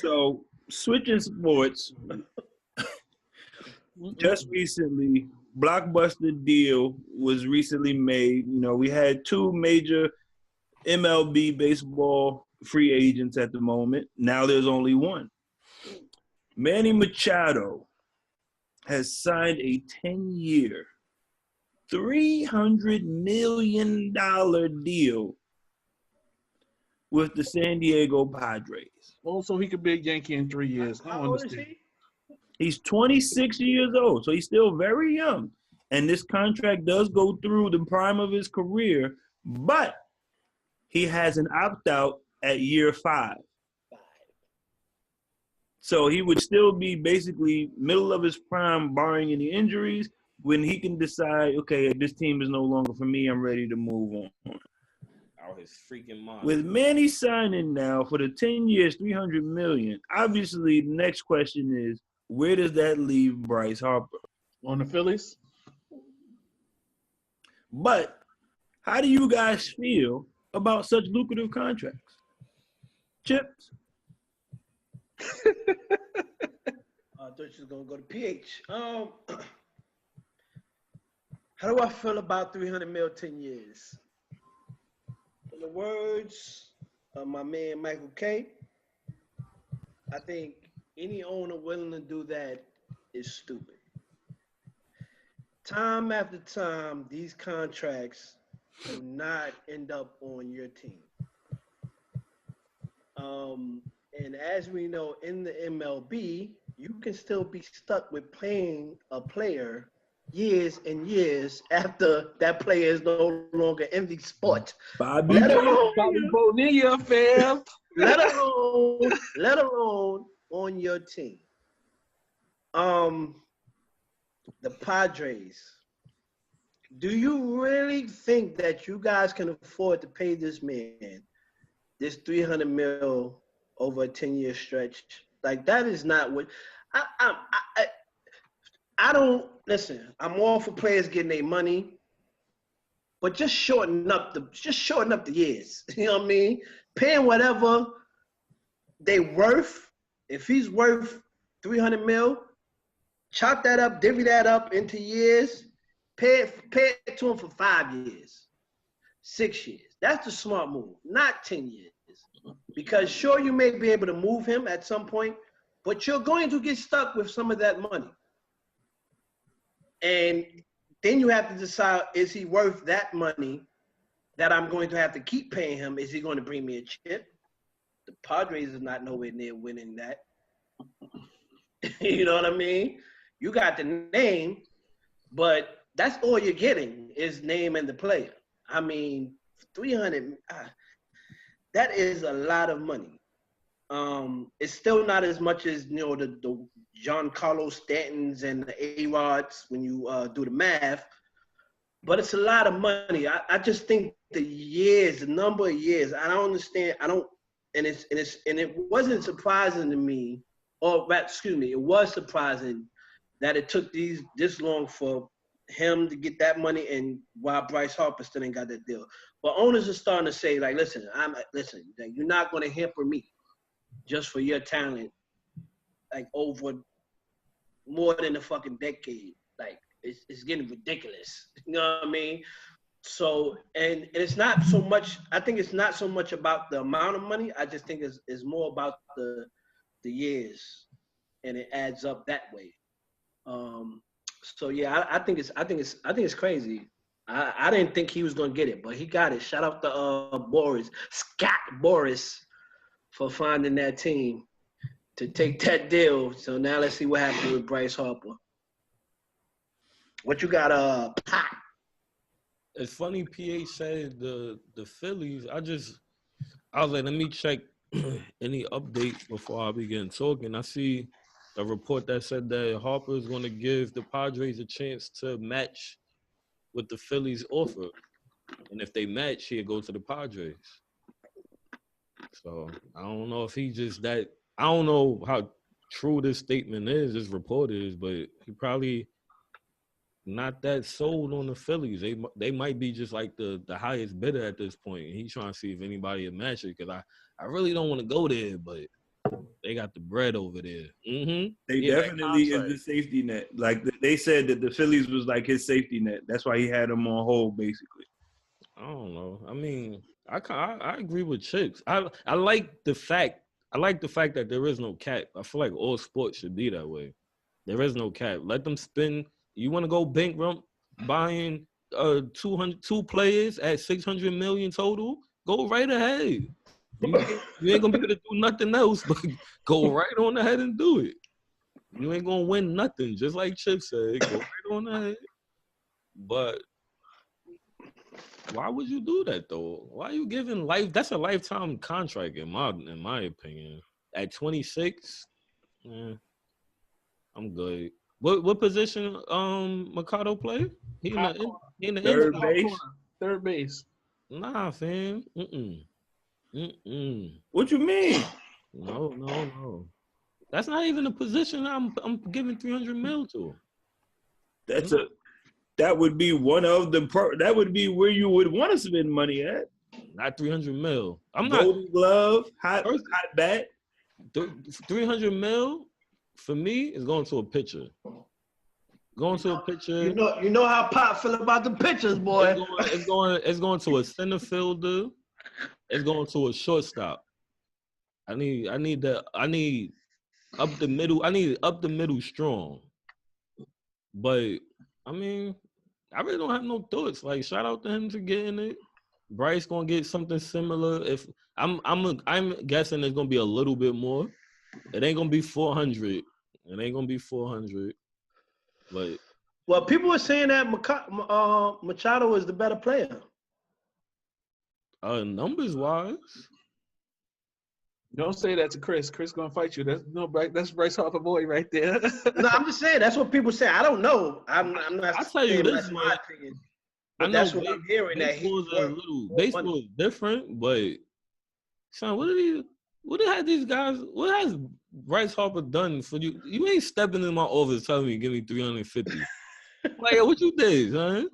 So switching sports, just recently, blockbuster deal was recently made. You know, we had two major MLB baseball free agents at the moment. Now there's only one. Manny Machado has signed a 10-year, $300 million deal with the San Diego Padres. Also, he could be a Yankee in 3 years. I don't understand. He's 26 years old, so he's still very young. And this contract does go through the prime of his career, but he has an opt-out at year 5. So he would still be basically middle of his prime, barring any injuries, when he can decide, okay, this team is no longer for me, I'm ready to move on. Out his freaking mind. With Manny signing now for the 10 years, $300 million, obviously the next question is, where does that leave Bryce Harper? On the Phillies? But how do you guys feel about such lucrative contracts? Chips? I thought you was going to go to PH. How do I feel about $300 million 10 years? In the words of my man Michael K., I think any owner willing to do that is stupid. Time after time, these contracts do not end up on your team. And as we know, in the MLB, you can still be stuck with playing a player years and years after that player is no longer in the sport. Bobby Bonilla, fam. Let alone on your team. The Padres. Do you really think that you guys can afford to pay this man this $300 million over a 10-year stretch? Like, that is not what I don't listen. I'm all for players getting their money, but just shorten up the years. You know what I mean? Paying whatever they worth. If he's worth $300 million, chop that up, divvy that up into years. Pay it to him for 5 years, 6 years. That's the smart move, not 10 years. Because sure, you may be able to move him at some point, but you're going to get stuck with some of that money. And then you have to decide, is he worth that money that I'm going to have to keep paying him? Is he going to bring me a chip? The Padres is not nowhere near winning that. You know what I mean? You got the name, but that's all you're getting is name and the player. I mean, 300, that is a lot of money. It's still not as much as, you know, the Giancarlo Stantons and the A-Rods when you do the math, but it's a lot of money. I just think the number of years, I don't understand. And it wasn't surprising to me, it was surprising that it took this long for him to get that money, and while Bryce Harper still ain't got that deal. But owners are starting to say, like, listen, you're not going to hamper me just for your talent, like, over more than a fucking decade. Like, it's getting ridiculous. You know what I mean? So, and it's not so much, I think it's not so much about the amount of money. I just think it's more about the years, and it adds up that way. So yeah, I think it's crazy. I didn't think he was gonna get it, but he got it. Shout out to Scott Boras, for finding that team to take that deal. So now let's see what happens with Bryce Harper. What you got, Pop? It's funny PH said the Phillies. I was like, let me check any updates before I begin talking. I see a report that said that Harper is going to give the Padres a chance to match with the Phillies offer. And if they match, he'll go to the Padres. So I don't know if he just that – I don't know how true this statement is, this report is, but he probably not that sold on the Phillies. They might be just like the highest bidder at this point. And he's trying to see if anybody will match it, because I really don't want to go there, but They got the bread over there. Mm-hmm. They definitely is the safety net. Like they said that the Phillies was like his safety net. That's why he had him on hold, basically. I don't know. I mean, I agree with Chips. I like the fact that there is no cap. I feel like all sports should be that way. There is no cap. Let them spend. You want to go bankrupt buying 202 players at $600 million total? Go right ahead. You ain't gonna be able to do nothing else, but go right on ahead and do it. You ain't gonna win nothing, just like Chip said. Go right on ahead. But why would you do that though? Why are you giving life? That's a lifetime contract in my opinion. At 26, I'm good. What position Machado play? He in the third base. Third base. Nah, fam. What you mean? No. That's not even a position I'm giving $300 million to. That would be one of that would be where you would want to spend money at. Not $300 million. I'm Golden glove, hot bat. $300 million for me is going to a pitcher. Going to a pitcher. You know how Pop feel about the pitchers, boy. It's going to a center fielder. It's going to a shortstop. I need up the middle. I need up the middle strong. But I mean, I really don't have no thoughts. Like, shout out to him for getting it. Bryce gonna get something similar. If I'm guessing it's gonna be a little bit more. It ain't gonna be 400. It ain't gonna be 400. But well, people were saying that Machado is the better player. Numbers wise. Don't say that to Chris. Chris gonna fight you. That's Bryce Harper boy right there. No, I'm just saying that's what people say. I don't know. I'm not. I tell you this, that's my opinion. But I know that's what I'm hearing. Baseball is different, but son, what has Bryce Harper done for you? You ain't stepping in my office telling me give me 350. Like, what you did, son?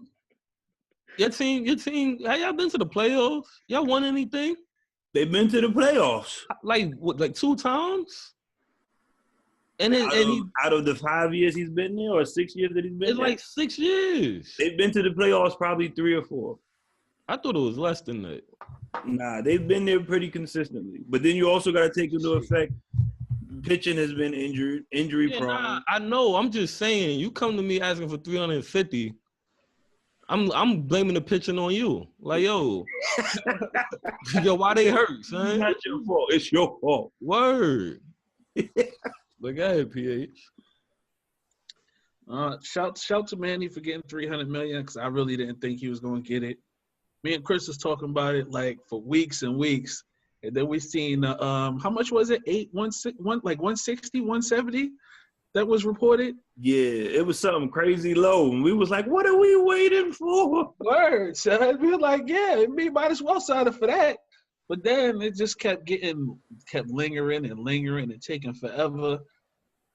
Your team, have y'all been to the playoffs? Y'all won anything? They've been to the playoffs. Like what, like 2 times? Out of the 5 years he's been there, or 6 years that he's been there? It's like 6 years. They've been to the playoffs probably 3 or 4. I thought it was less than that. Nah, they've been there pretty consistently. But then you also got to take into effect pitching has been injury prone. Nah, I know. I'm just saying, you come to me asking for 350. I'm blaming the pitching on you. Like, yo, why they hurt, son? It's not your fault. It's your fault. Word. But go ahead, PH. Shout to Manny for getting $300 million, because I really didn't think he was going to get it. Me and Chris was talking about it like for weeks and weeks, and then we seen how much was it? 160, 170 that was reported. Yeah, it was something crazy low, and we was like, "What are we waiting for?" Word, son. We were like, "Yeah, we might as well sign it for that." But then it just kept lingering and taking forever.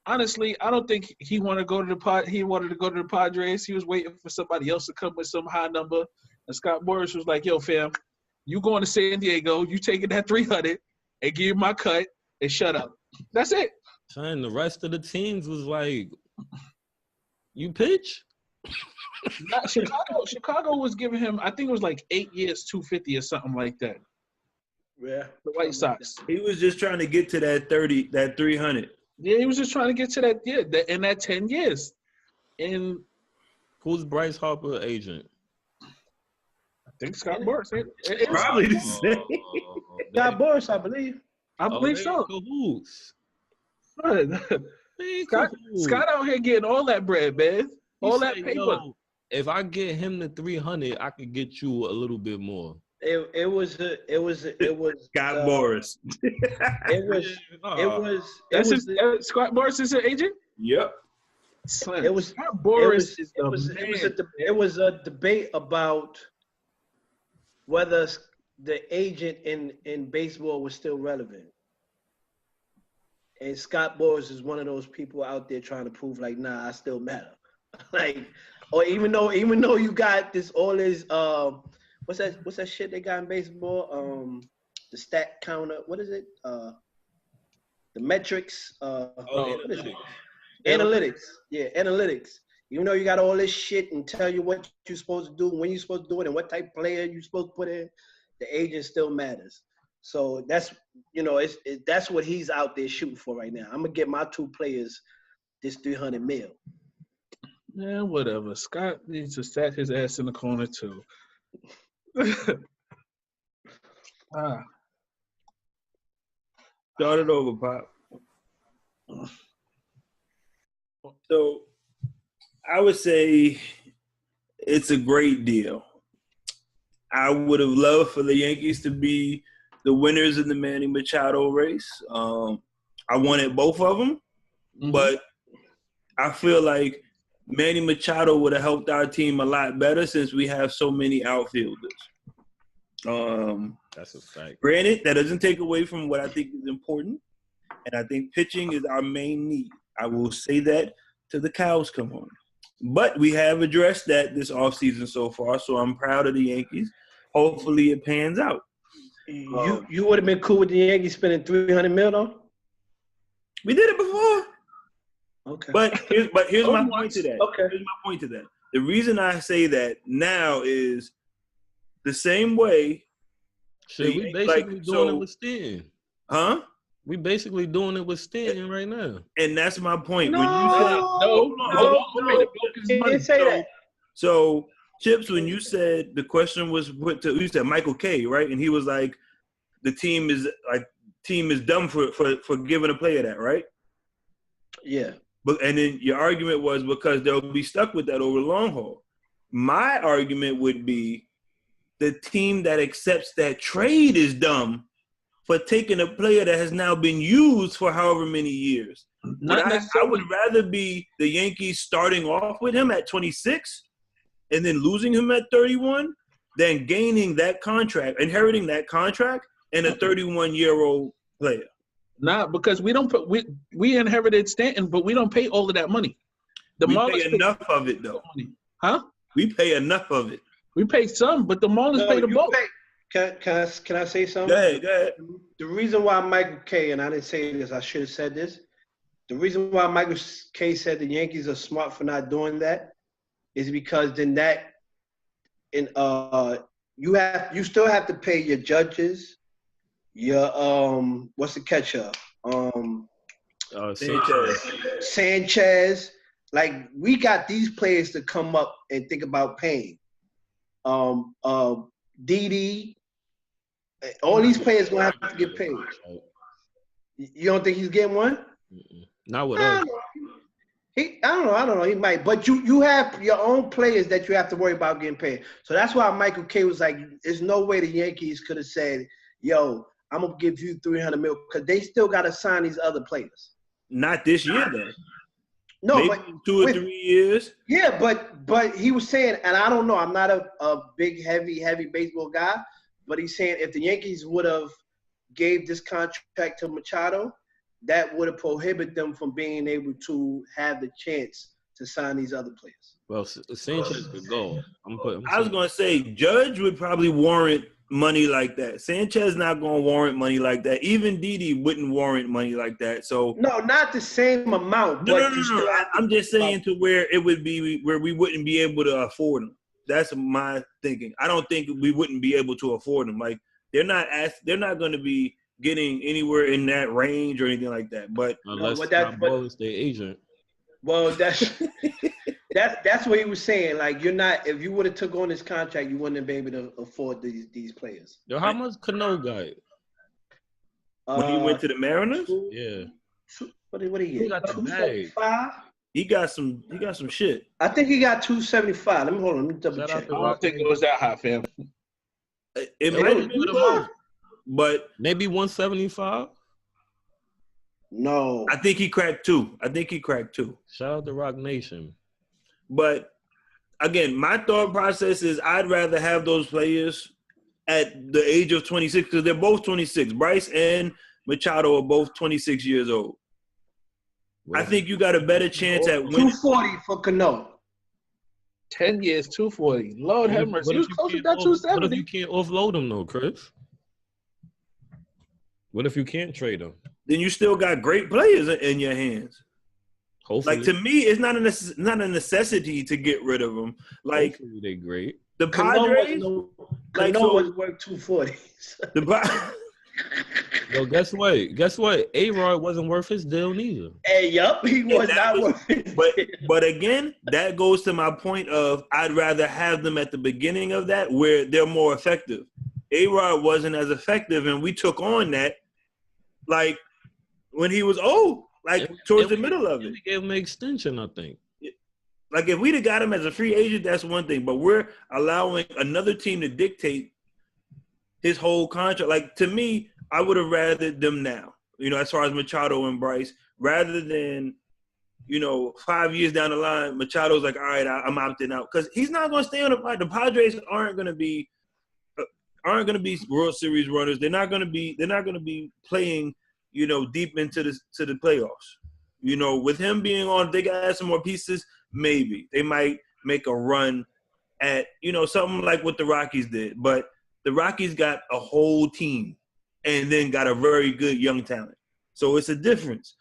Honestly, I don't think he wanted to go to the Padres. He was waiting for somebody else to come with some high number. And Scott Boras was like, "Yo, fam, you going to San Diego? You taking that 300 and give my cut and shut up." That's it. Son, the rest of the teams was like, "You pitch." Chicago was giving him, I think it was like 8 years, 250 or something like that. Yeah, the White Sox. He was just trying to get to that 300. Yeah, he was just trying to get to that. Yeah, in that 10 years. And who's Bryce Harper agent? I think Scott Boras. Probably the same. Scott Boras, I believe. I believe so. Cahoots. Scott out here getting all that bread, man. All that paper. Yo, if I get him the 300, I could get you a little bit more. It was Scott Boras. Scott Boras is an agent? Yep. Son, it was Scott Boras it was a debate about whether the agent in baseball was still relevant. And Scott Boras is one of those people out there trying to prove like, nah, I still matter. Like, or even though you got all this what's that shit they got in baseball? The stat counter. What is it? the metrics. Analytics. Analytics. Yeah, analytics. Even though you got all this shit and tell you what you're supposed to do, when you're supposed to do it, and what type of player you're supposed to put in, the agent still matters. So that's that's what he's out there shooting for right now. I'm gonna get my 2 players this $300 million. Yeah, whatever. Scott needs to sat his ass in the corner too. Start it over, Pop. So I would say it's a great deal. I would have loved for the Yankees to be the winners in the Manny Machado race. I wanted both of them, but I feel like Manny Machado would have helped our team a lot better since we have so many outfielders. That's a fact. Granted, that doesn't take away from what I think is important, and I think pitching is our main need. I will say that till the cows come home. But we have addressed that this offseason so far, so I'm proud of the Yankees. Hopefully it pans out. You would have been cool with the Yankees spending $300 million though? We did it before. Okay. But here's my point to that. Okay. Here's my point to that. The reason I say that now is the same way. Shit, we basically doing it with Stan. Huh? We basically doing it with Stan right now. And that's my point. No, when you said, you didn't say that. So, Chips, when you said the question was put to, you said Michael K, right? And he was like, the team is dumb for giving a player that, right? Yeah. And then your argument was because they'll be stuck with that over the long haul. My argument would be the team that accepts that trade is dumb for taking a player that has now been used for however many years. I would rather be the Yankees starting off with him at 26 and then losing him at 31 than gaining that contract, inheriting that contract, and a 31-year-old player. Nah, because we don't put we inherited Stanton, but we don't pay all of that money. We pay enough of it though. Huh? We pay enough of it. We pay some, but the Marlins pay the bulk. Can I say something? Go ahead. The reason why Michael K, and I didn't say this, I should have said this. The reason why Michael K said the Yankees are smart for not doing that is because then you still have to pay your judges, your what's the catcher? Sanchez. Like, we got these players to come up and think about paying. Didi, all these players gonna have to get paid. You don't think he's getting one? Not with us. I don't know. He might, but you have your own players that you have to worry about getting paid. So that's why Michael K was like, "There's no way the Yankees could have said, yo, I'm gonna give you $300 million," because they still got to sign these other players. Not this year, though. No, maybe but 2 or 3 years. Yeah, but he was saying, and I don't know, I'm not a big, heavy baseball guy, but he's saying if the Yankees would have gave this contract to Machado, that would have prohibited them from being able to have the chance to sign these other players. Well, Sanchez could go. I was going to say, Judge would probably warrant money like that. Sanchez not going to warrant money like that. Even Didi wouldn't warrant money like that. So no, not the same amount. No. I'm just saying to where it would be where we wouldn't be able to afford them. That's my thinking. I don't think we wouldn't be able to afford them. Like, they're not going to be getting anywhere in that range or anything like that. But unless is their agent. Well, that's what he was saying. Like, you're not. If you would have took on this contract, you wouldn't have been able to afford these players. Yo, how much Cano got? When he went to the Mariners? Yeah. What did he get? He got 275. He got some shit. I think he got 275. Let me double check. I don't think it was that high, fam. It might have been the most, but maybe 175. No, I think he cracked 2. Shout out to Rock Nation. But again, my thought process is I'd rather have those players at the age of 26 because they're both 26. Bryce and Machado are both 26 years old. I think you got a better chance at winning. 240 for Cano. 10 years, 240. Lord have mercy. He was close to that 270. What if you can't offload him, though, Chris? What if you can't trade him? then you still got great players in your hands. Hopefully. Like, to me, it's not a necessity to get rid of them. Like, hopefully they great. The Padres, Cano was worth 240. Yo, guess what? A-Rod wasn't worth his deal neither. Hey, yup, he was not worth it. But again, that goes to my point of I'd rather have them at the beginning of that where they're more effective. A-Rod wasn't as effective, and we took on that like when he was old, towards the middle of it. We gave him an extension, I think. Like, if we'd have got him as a free agent, that's one thing. But we're allowing another team to dictate his whole contract. Like, to me, I would have rather them now, as far as Machado and Bryce, rather than, 5 years down the line, Machado's like, all right, I'm opting out. Because he's not going to stay on the Padres aren't going to be World Series runners. They're not going to be playing, deep into the playoffs. With him being on, they got to add some more pieces. Maybe they might make a run at, something like what the Rockies did. But the Rockies got a whole team and then got a very good young talent. So it's a difference.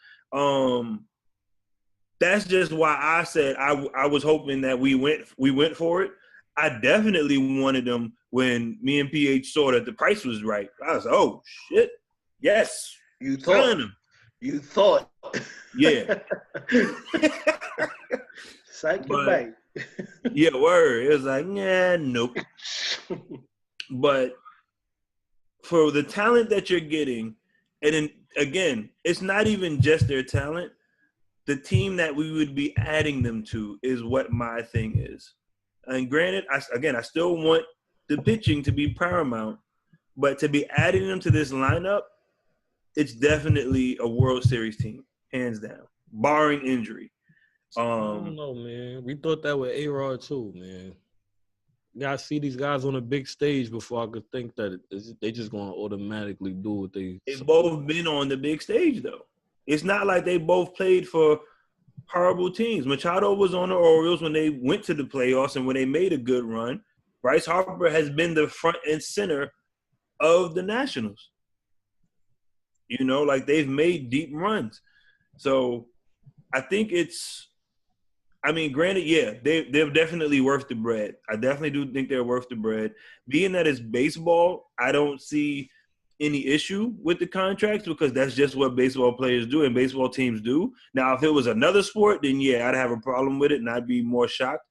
That's just why I said I was hoping that we went for it. I definitely wanted them when me and PH saw that the price was right. I was like, oh, shit. Yes. You thought. You thought. Yeah. Psych your bite. Yeah, word. It was like, yeah, nope. But for the talent that you're getting, and then, again, it's not even just their talent. The team that we would be adding them to is what my thing is. And granted, I still want the pitching to be paramount, but to be adding them to this lineup, it's definitely a World Series team, hands down, barring injury. I don't know, man. We thought that with A-Rod too, man. You gotta see these guys on a big stage before I could think that they just gonna automatically do what they. They've both been on the big stage, though. It's not like they both played for horrible teams. Machado was on the Orioles when they went to the playoffs and when they made a good run. Bryce Harper has been the front and center of the Nationals. They've made deep runs. So I think granted, yeah, they're definitely worth the bread. I definitely do think they're worth the bread. Being that it's baseball, I don't see any issue with the contracts because that's just what baseball players do and baseball teams do. Now, if it was another sport, then yeah, I'd have a problem with it and I'd be more shocked.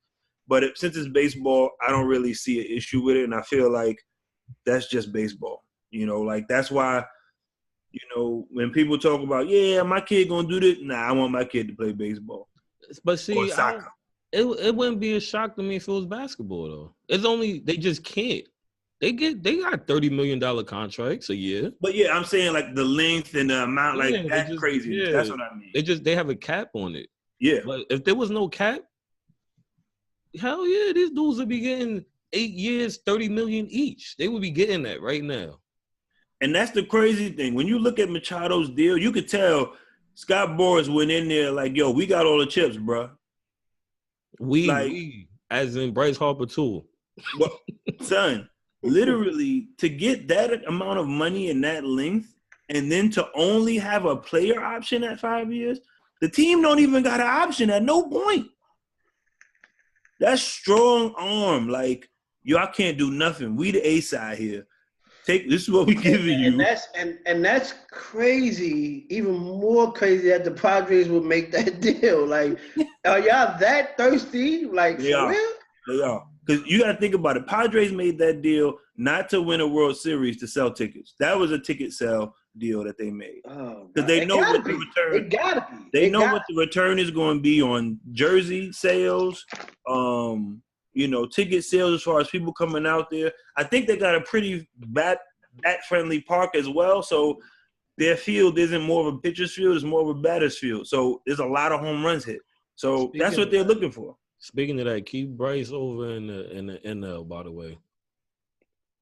But since it's baseball, I don't really see an issue with it, and I feel like that's just baseball. That's why, when people talk about, yeah, my kid gonna do this, nah, I want my kid to play baseball. But see, it wouldn't be a shock to me if it was basketball though. It's only they just can't. They got $30 million contracts a year. But yeah, I'm saying like the length and the amount, that's crazy. Yeah. That's what I mean. They have a cap on it. Yeah. But if there was no cap, hell yeah, these dudes would be getting 8 years, $30 million each. They would be getting that right now. And that's the crazy thing. When you look at Machado's deal, you could tell Scott Boras went in there like, yo, we got all the chips, bro. We as in Bryce Harper too. Well, son, literally to get that amount of money and that length and then to only have a player option at 5 years, the team don't even got an option at no point. That's strong arm. Like, yo, I can't do nothing. We the A side here. This is what we giving you. And that's crazy, even more crazy that the Padres would make that deal. Like, are y'all that thirsty? Like, for real? They are. Because you got to think about it. Padres made that deal not to win a World Series, to sell tickets. That was a ticket sell deal that they made. Because they know what the return. It gotta be. They know what the return is going to be on jersey sales, ticket sales as far as people coming out there. I think they got a pretty bat-friendly park as well. So their field isn't more of a pitcher's field. It's more of a batter's field. So there's a lot of home runs hit. So that's what they're looking for. Speaking of that, keep Bryce over in the NL, by the way.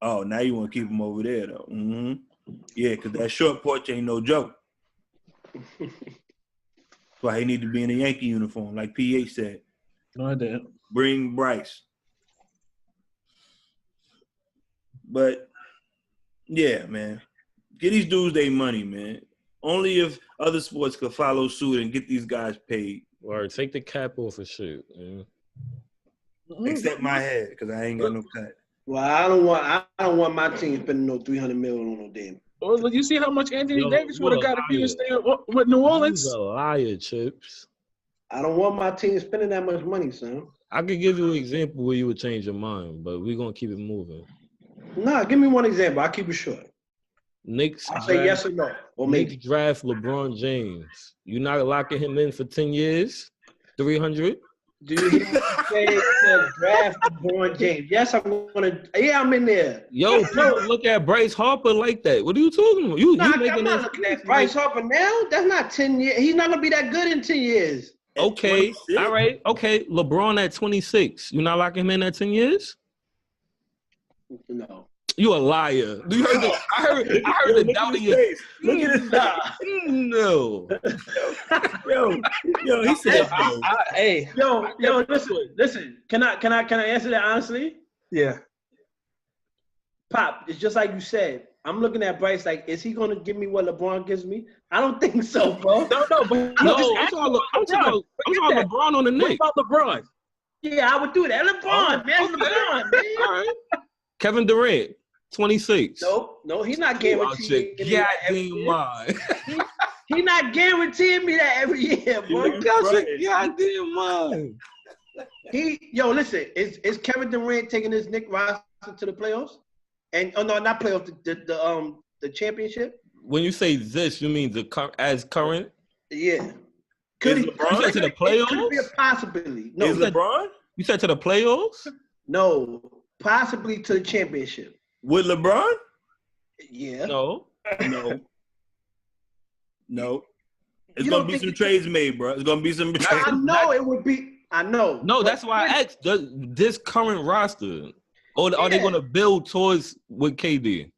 Oh, now you want to keep him over there, though. Mm-hmm. Yeah, because that short porch ain't no joke. That's why he need to be in a Yankee uniform, like PH said. No, I didn't. Bring Bryce. But, yeah, man. Get these dudes their money, man. Only if other sports could follow suit and get these guys paid. Or take the cap off of shit. Man. Except my head, because I ain't got no cut. Well, I don't want my team spending no $300 million on no damn. Well, you see how much Anthony Davis would have got if he was staying with New Orleans? He's a liar, Chips. I don't want my team spending that much money, son. I could give you an example where you would change your mind, but we're gonna keep it moving. Nah, give me one example. I'll keep it short. I'll say yes or no. Or maybe. Knicks draft LeBron James. You not locking him in for 10 years? 300? Do you hear me say to draft LeBron James? Yes, I'm gonna. Yeah, I'm in there. Yo, people look at Bryce Harper like that. What are you talking about? You I'm making not looking at Bryce Harper now. That's not 10 years. He's not gonna be that good in 10 years. Okay, all right. Okay, LeBron at 26. You not locking him in at 10 years? No. You a liar. You heard the, I heard the doubt in your face. Look at his face. No. Yo, he said, hey. Yo, listen. Can I answer that honestly? Yeah. Pop, it's just like you said. I'm looking at Bryce like, is he gonna give me what LeBron gives me? I don't think so, bro. No, but I'm talking LeBron on the Knicks. What about LeBron? Yeah, I would do that. LeBron, man. Okay. LeBron, man. All right. Kevin Durant, 26. No, he's not guaranteeing me that every year. He's not guaranteeing me that every year, bro. Goddamn mind. Listen, is Kevin Durant taking his Knicks roster to the playoffs? And not playoffs, the championship. When you say this, you mean as current? Yeah. Could he LeBron to the playoffs? Could be a possibility. No, is LeBron? You said to the playoffs? No, possibly to the championship. With LeBron? Yeah. No. It's gonna be some trades made, bro. It's gonna be some trades. I know it would be. I know. No, that's why I asked this current roster. Or are they going to build towards with KD?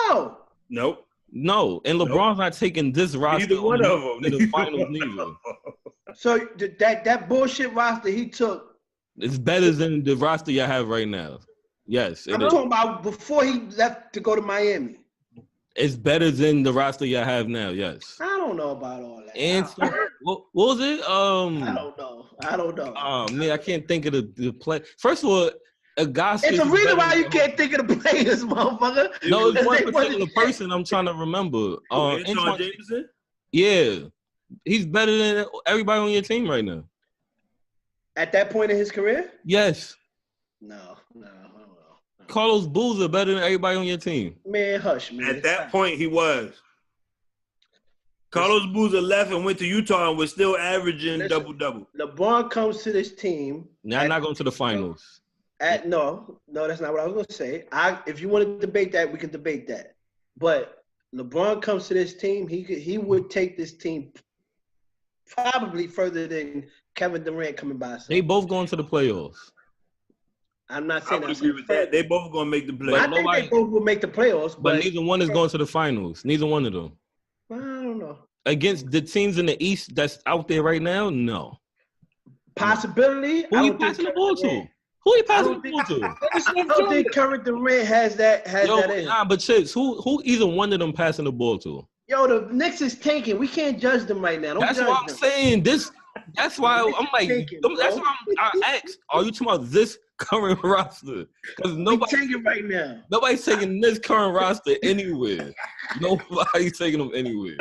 No. Nope. No. And LeBron's not taking this roster. Neither one of them. To the finals neither. So that bullshit roster he took. It's better than the roster you have right now. Yes. I'm talking about before he left to go to Miami. It's better than the roster you have now, yes. I don't know about all that. And so, what was it? I don't know. Oh, man, I can't think of the play. First of all, it's a reason why you can't think of the players, motherfucker. No, it's one particular person I'm trying to remember. Antoine Jameson? Yeah. He's better than everybody on your team right now. At that point in his career? Yes. No. Carlos Boozer better than everybody on your team. Man, hush, man. At that point, he was. Carlos Boozer left and went to Utah and was still averaging double-double. LeBron comes to this team. Now not going to the finals. No, that's not what I was going to say. If you want to debate that, we can debate that. But LeBron comes to this team, he would take this team probably further than Kevin Durant coming by. They both going to the playoffs. I'm not saying I would agree with that. They both going to make the playoffs. I think they both will make the playoffs. But neither one is going to the finals. Neither one of them. I don't know. Against the teams in the East that's out there right now, no. Possibility. Who are you passing the ball to? Who are you passing the ball to? I don't think Kevin Durant has that in. Nah, but Chits, who either one of them passing the ball to? Yo, the Knicks is tanking. We can't judge them right now. That's what I'm saying. That's why I'm like, that's why I asked, are you talking about this current roster? Because nobody's taking right now. Nobody's taking this current roster anywhere. Nobody's taking them anywhere.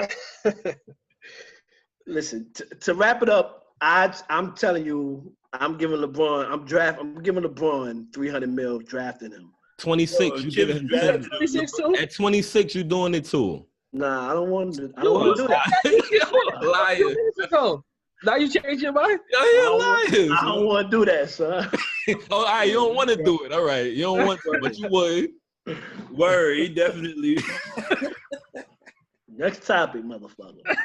Listen, to wrap it up, I'm telling you, I'm giving LeBron $300 million drafting him. 26, you giving him 26 too? At 26, you doing it too. Nah, I don't want to do that. You're a liar. Now you change your mind? You're a liar. I don't want to do that, son. All right, you don't want to do it. All right, you don't want to, but you would. Word, he definitely. Next topic, motherfucker.